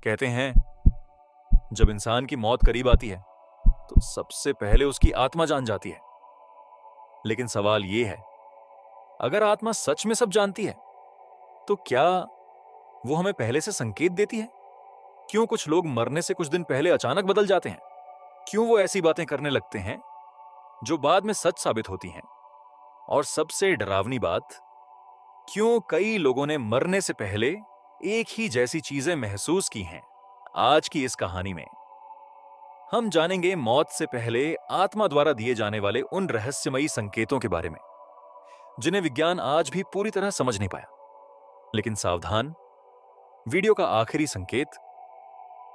कहते हैं जब इंसान की मौत करीब आती है तो सबसे पहले उसकी आत्मा जान जाती है। लेकिन सवाल यह है, अगर आत्मा सच में सब जानती है तो क्या वो हमें पहले से संकेत देती है? क्यों कुछ लोग मरने से कुछ दिन पहले अचानक बदल जाते हैं? क्यों वो ऐसी बातें करने लगते हैं जो बाद में सच साबित होती हैं? और सबसे डरावनी बात, क्यों कई लोगों ने मरने से पहले एक ही जैसी चीजें महसूस की हैं? आज की इस कहानी में हम जानेंगे मौत से पहले आत्मा द्वारा दिए जाने वाले उन रहस्यमयी संकेतों के बारे में जिन्हें विज्ञान आज भी पूरी तरह समझ नहीं पाया। लेकिन सावधान, वीडियो का आखिरी संकेत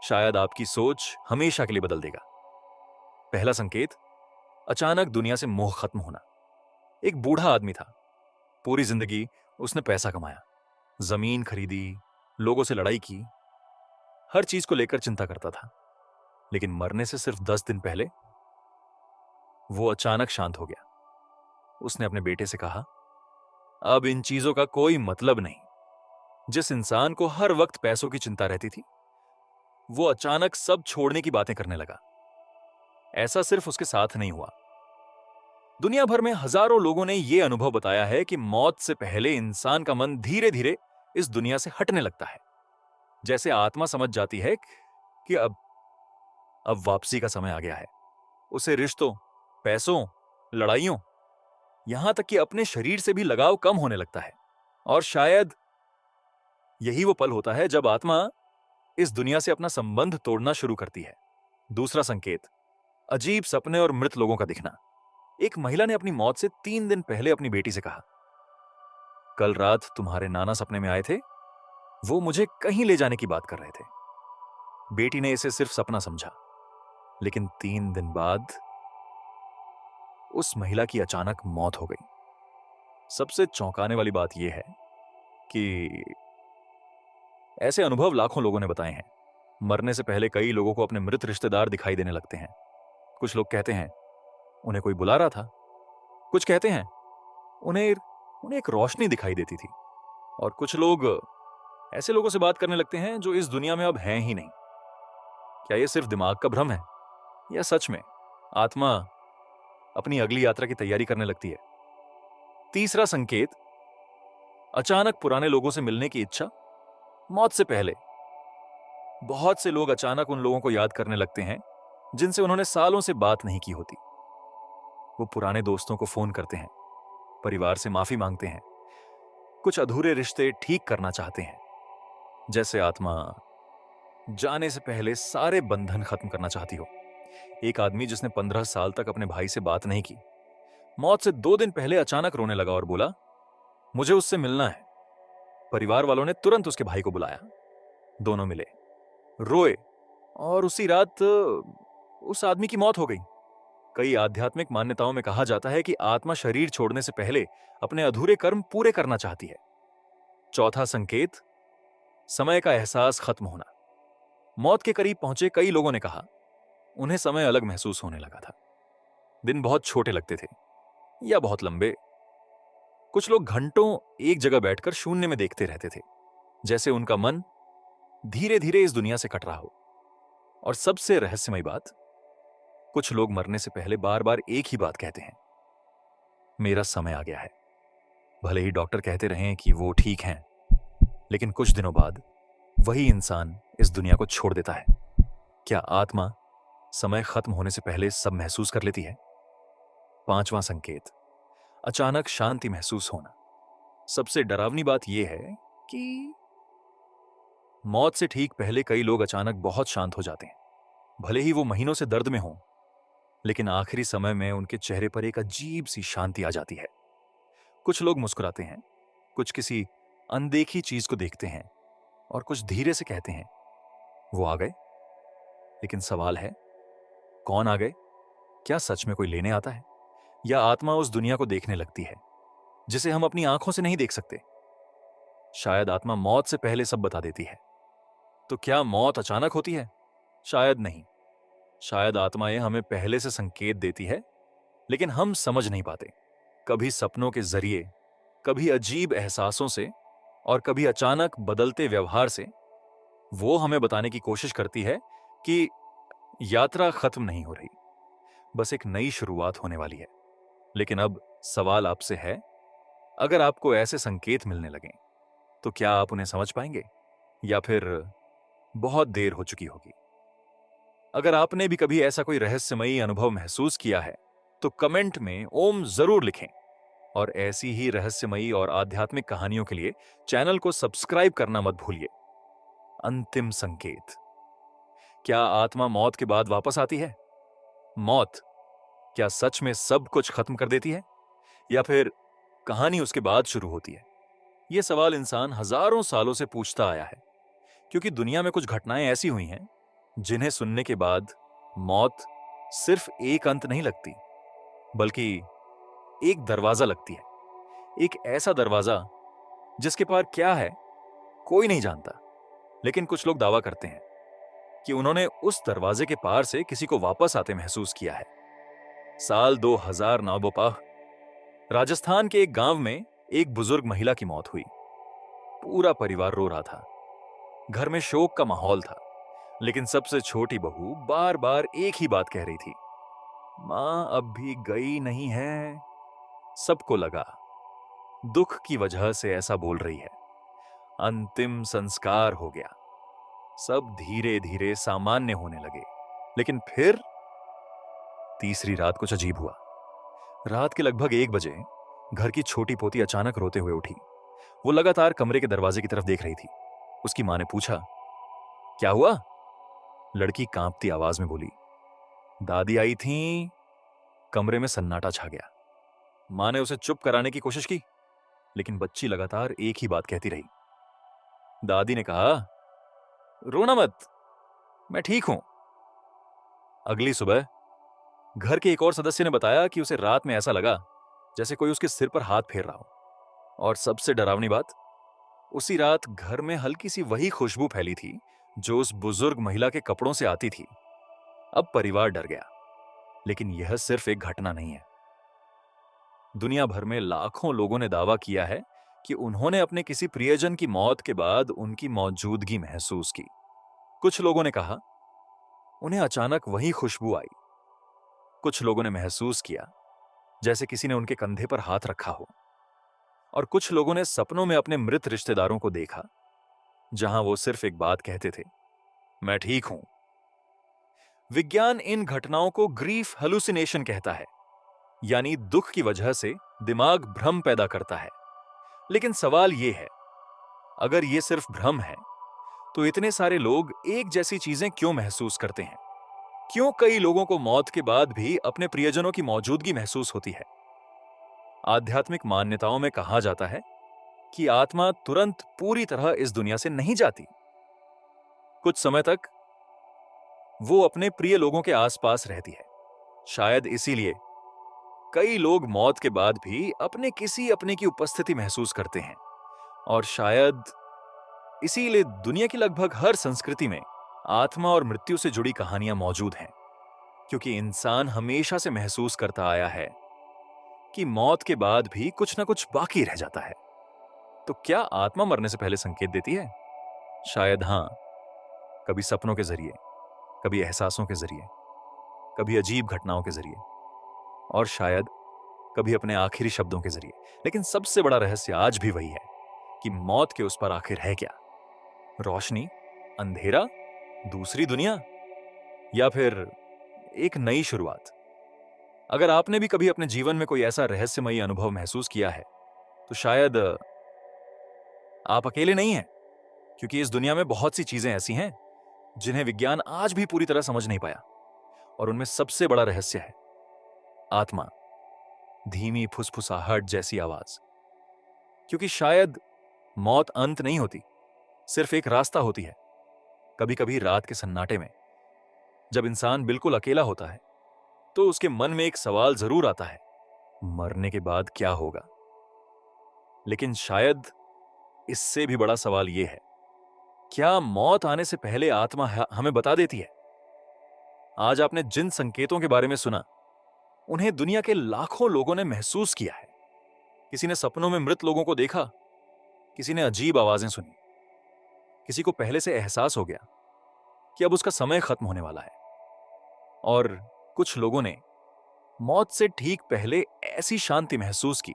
शायद आपकी सोच हमेशा के लिए बदल देगा। पहला संकेत, अचानक दुनिया से मोह खत्म होना। एक बूढ़ा आदमी था। पूरी जिंदगी उसने पैसा कमाया, जमीन खरीदी, लोगों से लड़ाई की, हर चीज को लेकर चिंता करता था। लेकिन मरने से सिर्फ 10 दिन पहले वो अचानक शांत हो गया। उसने अपने बेटे से कहा, अब इन चीजों का कोई मतलब नहीं। जिस इंसान को हर वक्त पैसों की चिंता रहती थी, वो अचानक सब छोड़ने की बातें करने लगा। ऐसा सिर्फ उसके साथ नहीं हुआ, दुनिया भर में हजारों लोगों ने यह अनुभव बताया है कि मौत से पहले इंसान का मन धीरे धीरे इस दुनिया से हटने लगता है। जैसे आत्मा समझ जाती है कि अब वापसी का समय आ गया है। उसे रिश्तों, पैसों, लड़ाइयों, यहां तक कि अपने शरीर से भी लगाव कम होने लगता है। और शायद यही वो पल होता है जब आत्मा इस दुनिया से अपना संबंध तोड़ना शुरू करती है। दूसरा संकेत, अजीब सपने और मृत लोगों का दिखना। एक महिला ने अपनी मौत से 3 दिन पहले अपनी बेटी से कहा, कल रात तुम्हारे नाना सपने में आए थे, वो मुझे कहीं ले जाने की बात कर रहे थे। बेटी ने इसे सिर्फ सपना समझा, लेकिन 3 दिन बाद उस महिला की अचानक मौत हो गई। सबसे चौंकाने वाली बात यह है कि ऐसे अनुभव लाखों लोगों ने बताए हैं। मरने से पहले कई लोगों को अपने मृत रिश्तेदार दिखाई देने लगते हैं। कुछ लोग कहते हैं उन्हें कोई बुला रहा था। कुछ कहते हैं उन्हें उन्हें एक रोशनी दिखाई देती थी। और कुछ लोग ऐसे लोगों से बात करने लगते हैं जो इस दुनिया में अब हैं ही नहीं। क्या यह सिर्फ दिमाग का भ्रम है या सच में आत्मा अपनी अगली यात्रा की तैयारी करने लगती है? तीसरा संकेत, अचानक पुराने लोगों से मिलने की इच्छा। मौत से पहले बहुत से लोग अचानक उन लोगों को याद करने लगते हैं जिनसे उन्होंने सालों से बात नहीं की होती। वो पुराने दोस्तों को फोन करते हैं, परिवार से माफी मांगते हैं, कुछ अधूरे रिश्ते ठीक करना चाहते हैं। जैसे आत्मा जाने से पहले सारे बंधन खत्म करना चाहती हो। एक आदमी जिसने 15 साल तक अपने भाई से बात नहीं की, मौत से 2 दिन पहले अचानक रोने लगा और बोला, मुझे उससे मिलना है। परिवार वालों ने तुरंत उसके भाई को बुलाया। दोनों मिले, रोए, और उसी रात उस आदमी की मौत हो गई। कई आध्यात्मिक मान्यताओं में कहा जाता है कि आत्मा शरीर छोड़ने से पहले अपने अधूरे कर्म पूरे करना चाहती है। चौथा संकेत, समय का एहसास खत्म होना। मौत के करीब पहुंचे कई लोगों ने कहा उन्हें समय अलग महसूस होने लगा था। दिन बहुत छोटे लगते थे या बहुत लंबे। कुछ लोग घंटों एक जगह बैठकर शून्य में देखते रहते थे, जैसे उनका मन धीरे धीरे इस दुनिया से कट रहा हो। और सबसे रहस्यमयी बात, कुछ लोग मरने से पहले बार बार एक ही बात कहते हैं, मेरा समय आ गया है। भले ही डॉक्टर कहते रहे कि वो ठीक हैं, लेकिन कुछ दिनों बाद वही इंसान इस दुनिया को छोड़ देता है। क्या आत्मा समय खत्म होने से पहले सब महसूस कर लेती है? पांचवां संकेत, अचानक शांति महसूस होना। सबसे डरावनी बात यह है कि मौत से ठीक पहले कई लोग अचानक बहुत शांत हो जाते हैं। भले ही वो महीनों से दर्द में हों, लेकिन आखिरी समय में उनके चेहरे पर एक अजीब सी शांति आ जाती है। कुछ लोग मुस्कुराते हैं, कुछ किसी अनदेखी चीज को देखते हैं, और कुछ धीरे से कहते हैं, वो आ गए। लेकिन सवाल है, कौन आ गए? क्या सच में कोई लेने आता है, या आत्मा उस दुनिया को देखने लगती है जिसे हम अपनी आंखों से नहीं देख सकते? शायद आत्मा मौत से पहले सब बता देती है। तो क्या मौत अचानक होती है? शायद नहीं। शायद आत्माएं हमें पहले से संकेत देती है, लेकिन हम समझ नहीं पाते। कभी सपनों के जरिए, कभी अजीब एहसासों से, और कभी अचानक बदलते व्यवहार से। वो हमें बताने की कोशिश करती है कि यात्रा खत्म नहीं हो रही, बस एक नई शुरुआत होने वाली है। लेकिन अब सवाल आपसे है, अगर आपको ऐसे संकेत मिलने लगें, तो क्या आप उन्हें समझ पाएंगे या फिर बहुत देर हो चुकी होगी? अगर आपने भी कभी ऐसा कोई रहस्यमयी अनुभव महसूस किया है, तो कमेंट में ओम जरूर लिखें। और ऐसी ही रहस्यमयी और आध्यात्मिक कहानियों के लिए चैनल को सब्सक्राइब करना मत भूलिए। अंतिम संकेत। क्या आत्मा मौत के बाद वापस आती है? मौत क्या सच में सब कुछ खत्म कर देती है, या फिर कहानी उसके बाद शुरू होती है? यह सवाल इंसान हजारों सालों से पूछता आया है, क्योंकि दुनिया में कुछ घटनाएं ऐसी हुई हैं जिन्हें सुनने के बाद मौत सिर्फ एक अंत नहीं लगती, बल्कि एक दरवाजा लगती है। एक ऐसा दरवाजा जिसके पार क्या है कोई नहीं जानता, लेकिन कुछ लोग दावा करते हैं कि उन्होंने उस दरवाजे के पार से किसी को वापस आते महसूस किया है। साल 2000 नाबोपाह राजस्थान के एक गांव में एक बुजुर्ग महिला की मौत हुई। पूरा परिवार रो रहा था, घर में शोक का माहौल था, लेकिन सबसे छोटी बहू बार बार एक ही बात कह रही थी, मां अब भी गई नहीं है। सबको लगा दुख की वजह से ऐसा बोल रही है। अंतिम संस्कार हो गया, सब धीरे धीरे सामान्य होने लगे। लेकिन फिर तीसरी रात कुछ अजीब हुआ। रात के लगभग 1 बजे घर की छोटी पोती अचानक रोते हुए उठी। वो लगातार कमरे के दरवाजे की तरफ देख रही थी। उसकी मां ने पूछा, क्या हुआ? लड़की कांपती आवाज में बोली, दादी आई थी। कमरे में सन्नाटा छा गया। मां ने उसे चुप कराने की कोशिश की, लेकिन बच्ची लगातार एक ही बात कहती रही। दादी ने कहा, रोना मत, मैं ठीक हूं। अगली सुबह घर के एक और सदस्य ने बताया कि उसे रात में ऐसा लगा जैसे कोई उसके सिर पर हाथ फेर रहा हो। और सबसे डरावनी बात, उसी रात घर में हल्की सी वही खुशबू फैली थी जो उस बुजुर्ग महिला के कपड़ों से आती थी। अब परिवार डर गया, लेकिन यह सिर्फ एक घटना नहीं है। दुनिया भर में लाखों लोगों ने दावा किया है कि उन्होंने अपने किसी प्रियजन की मौत के बाद उनकी मौजूदगी महसूस की। कुछ लोगों ने कहा उन्हें अचानक वही खुशबू आई। कुछ लोगों ने महसूस किया जैसे किसी ने उनके कंधे पर हाथ रखा हो। और कुछ लोगों ने सपनों में अपने मृत रिश्तेदारों को देखा, जहां वो सिर्फ एक बात कहते थे, मैं ठीक हूं। विज्ञान इन घटनाओं को ग्रीफ हेलुसिनेशन कहता है, यानी दुख की वजह से दिमाग भ्रम पैदा करता है। लेकिन सवाल यह है, अगर यह सिर्फ भ्रम है, तो इतने सारे लोग एक जैसी चीजें क्यों महसूस करते हैं? क्यों कई लोगों को मौत के बाद भी अपने प्रियजनों की मौजूदगी महसूस होती है? आध्यात्मिक मान्यताओं में कहा जाता है कि आत्मा तुरंत पूरी तरह इस दुनिया से नहीं जाती। कुछ समय तक वो अपने प्रिय लोगों के आसपास रहती है। शायद इसीलिए कई लोग मौत के बाद भी अपने की उपस्थिति महसूस करते हैं। और शायद इसीलिए दुनिया की लगभग हर संस्कृति में आत्मा और मृत्यु से जुड़ी कहानियां मौजूद हैं, क्योंकि इंसान हमेशा से महसूस करता आया है कि मौत के बाद भी कुछ ना कुछ बाकी रह जाता है। तो क्या आत्मा मरने से पहले संकेत देती है? शायद हां, कभी सपनों के जरिए, कभी एहसासों के जरिए, कभी अजीब घटनाओं के जरिए, और शायद कभी अपने आखिरी शब्दों के जरिए। लेकिन सबसे बड़ा रहस्य आज भी वही है कि मौत के उस पर आखिर है क्या? रोशनी, अंधेरा, दूसरी दुनिया, या फिर एक नई शुरुआत? अगर आपने भी कभी अपने जीवन में कोई ऐसा रहस्यमयी अनुभव महसूस किया है, तो शायद आप अकेले नहीं हैं, क्योंकि इस दुनिया में बहुत सी चीजें ऐसी हैं जिन्हें विज्ञान आज भी पूरी तरह समझ नहीं पाया। और उनमें सबसे बड़ा रहस्य है आत्मा, धीमी फुसफुसाहट जैसी आवाज। क्योंकि शायद मौत अंत नहीं होती, सिर्फ एक रास्ता होती है। कभी कभी रात के सन्नाटे में जब इंसान बिल्कुल अकेला होता है, तो उसके मन में एक सवाल जरूर आता है, मरने के बाद क्या होगा? लेकिन शायद इससे भी बड़ा सवाल यह है, क्या मौत आने से पहले आत्मा हमें बता देती है? आज आपने जिन संकेतों के बारे में सुना, उन्हें दुनिया के लाखों लोगों ने महसूस किया है। किसी ने सपनों में मृत लोगों को देखा, किसी ने अजीब आवाजें सुनी, किसी को पहले से एहसास हो गया कि अब उसका समय खत्म होने वाला है, और कुछ लोगों ने मौत से ठीक पहले ऐसी शांति महसूस की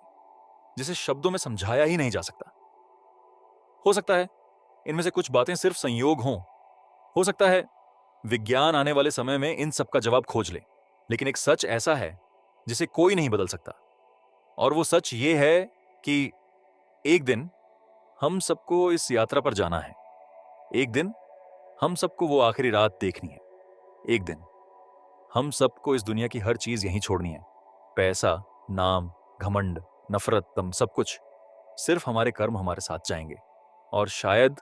जिसे शब्दों में समझाया ही नहीं जा सकता। हो सकता है इनमें से कुछ बातें सिर्फ संयोग हों, हो सकता है विज्ञान आने वाले समय में इन सब का जवाब खोज ले, लेकिन एक सच ऐसा है जिसे कोई नहीं बदल सकता, और वो सच ये है कि एक दिन हम सबको इस यात्रा पर जाना है। एक दिन हम सबको वो आखिरी रात देखनी है। एक दिन हम सबको इस दुनिया की हर चीज यहीं छोड़नी है। पैसा, नाम, घमंड, नफरत, दम, सब कुछ। सिर्फ हमारे कर्म हमारे साथ जाएंगे। और शायद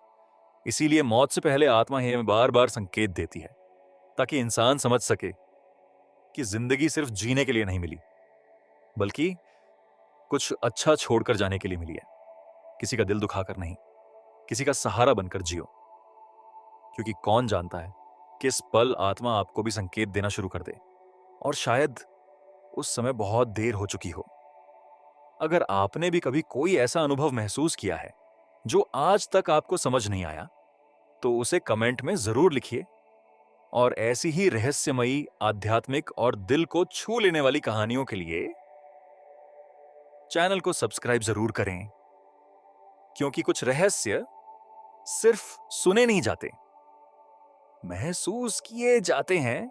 इसीलिए मौत से पहले आत्मा हमें बार बार संकेत देती है, ताकि इंसान समझ सके कि जिंदगी सिर्फ जीने के लिए नहीं मिली, बल्कि कुछ अच्छा छोड़कर जाने के लिए मिली है। किसी का दिल दुखाकर नहीं, किसी का सहारा बनकर जियो। क्योंकि कौन जानता है किस पल आत्मा आपको भी संकेत देना शुरू कर दे, और शायद उस समय बहुत देर हो चुकी हो। अगर आपने भी कभी कोई ऐसा अनुभव महसूस किया है जो आज तक आपको समझ नहीं आया, तो उसे कमेंट में जरूर लिखिए। और ऐसी ही रहस्यमयी, आध्यात्मिक और दिल को छू लेने वाली कहानियों के लिए चैनल को सब्सक्राइब जरूर करें, क्योंकि कुछ रहस्य सिर्फ सुने नहीं जाते, महसूस किए जाते हैं।